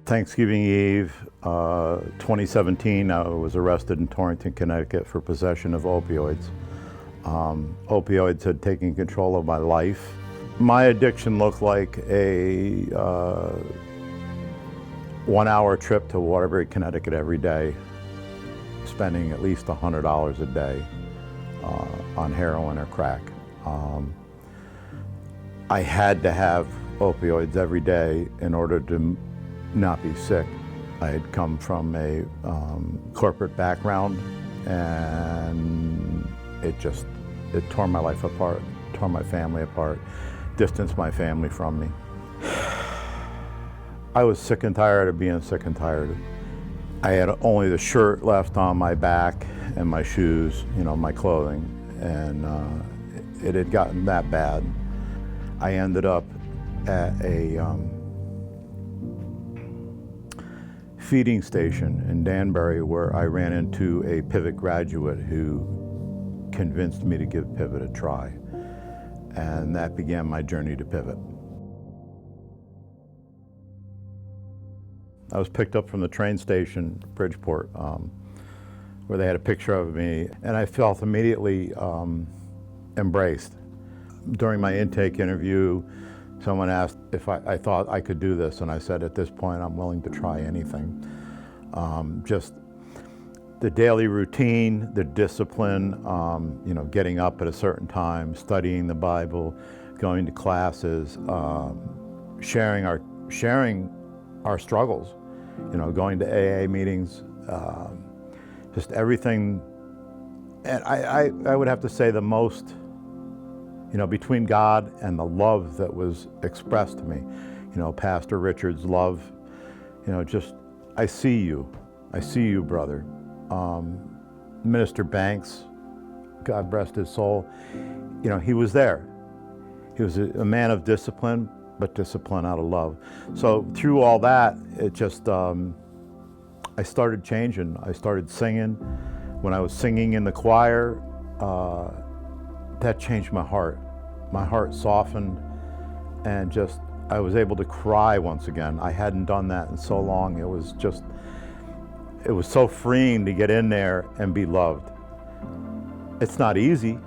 Thanksgiving Eve, 2017, I was arrested in Torrington, Connecticut for possession of opioids. Opioids had taken control of my life. My addiction looked like a 1-hour trip to Waterbury, Connecticut every day, spending at least $100 a day on heroin or crack. I had to have opioids every day in order to not be sick. I had come from a corporate background, and it tore my life apart, tore my family apart, distanced my family from me. I was sick and tired of being sick and tired. I had only the shirt left on my back and my shoes, my clothing, and it had gotten that bad. I ended up at a feeding station in Danbury where I ran into a Pivot graduate who convinced me to give Pivot a try. And that began my journey to Pivot. I was picked up from the train station, Bridgeport, where they had a picture of me, and I felt immediately embraced. During my intake interview, someone asked if I thought I could do this, and I said, at this point, I'm willing to try anything. Just the daily routine, the discipline, getting up at a certain time, studying the Bible, going to classes, sharing our struggles, going to AA meetings, just everything. And I would have to say the most, between God and the love that was expressed to me, Pastor Richard's love, I see you, brother. Minister Banks, God rest his soul, he was there. He was a man of discipline, but discipline out of love. So through all that, it just, I started changing. I started singing. When I was singing in the choir, that changed my heart. My heart softened, and I was able to cry once again. I hadn't done that in so long. It was so freeing to get in there and be loved. It's not easy.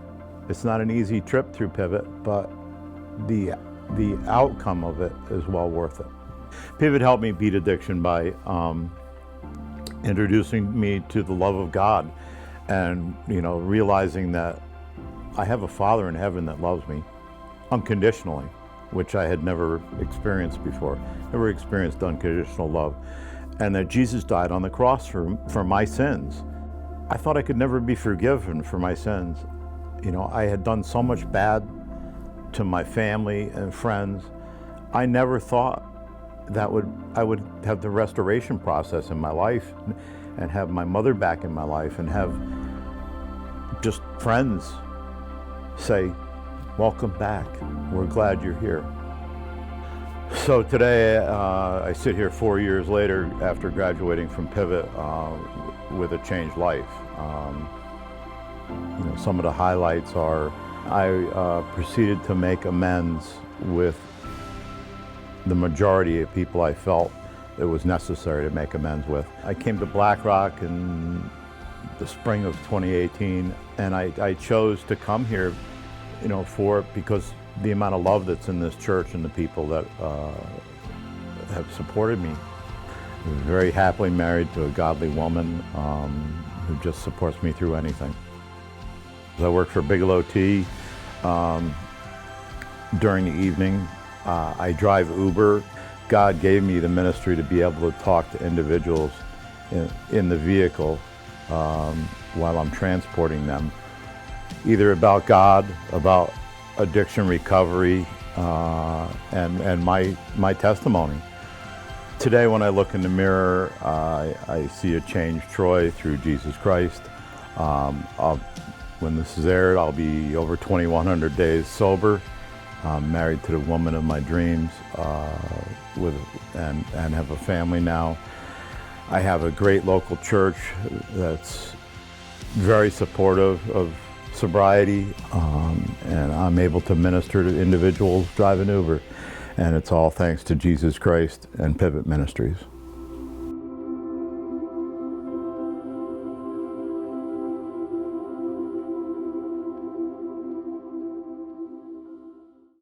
It's not an easy trip through Pivot, but the outcome of it is well worth it. Pivot helped me beat addiction by introducing me to the love of God, and realizing that I have a Father in heaven that loves me unconditionally, which I had never experienced before, never experienced unconditional love, and that Jesus died on the cross for my sins. I thought I could never be forgiven for my sins. I had done so much bad to my family and friends. I never thought that I would have the restoration process in my life and have my mother back in my life and have just friends say, welcome back, we're glad you're here. So today I sit here 4 years later after graduating from Pivot with a changed life. Some of the highlights are I proceeded to make amends with the majority of people I felt it was necessary to make amends with. I came to Black Rock in the spring of 2018, and I chose to come here, because the amount of love that's in this church and the people that have supported me. I'm very happily married to a godly woman who just supports me through anything. I work for Bigelow Tea during the evening. I drive Uber. God gave me the ministry to be able to talk to individuals in the vehicle while I'm transporting them, either about God, about addiction recovery, and my testimony. Today when I look in the mirror, I see a changed Troy through Jesus Christ. When this is aired, I'll be over 2,100 days sober. I'm married to the woman of my dreams, and have a family now. I have a great local church that's very supportive of sobriety, and I'm able to minister to individuals driving Uber, and it's all thanks to Jesus Christ and Pivot Ministries.